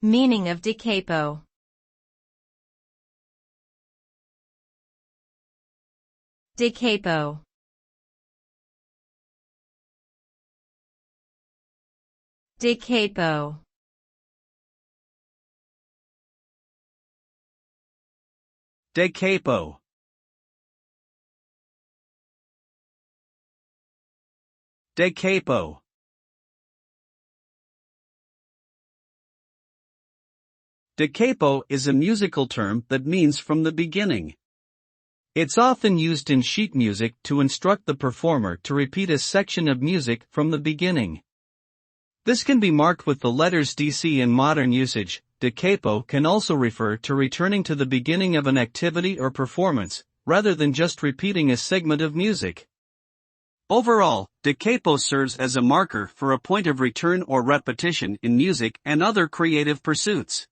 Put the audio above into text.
Meaning of da capo. Da capo. Da capo. Da capo. Da capo. Da capo is a musical term that means from the beginning. It's often used in sheet music to instruct the performer to repeat a section of music from the beginning. This can be marked with the letters DC in modern usage. Da capo can also refer to returning to the beginning of an activity or performance, rather than just repeating a segment of music. Overall, da capo serves as a marker for a point of return or repetition in music and other creative pursuits.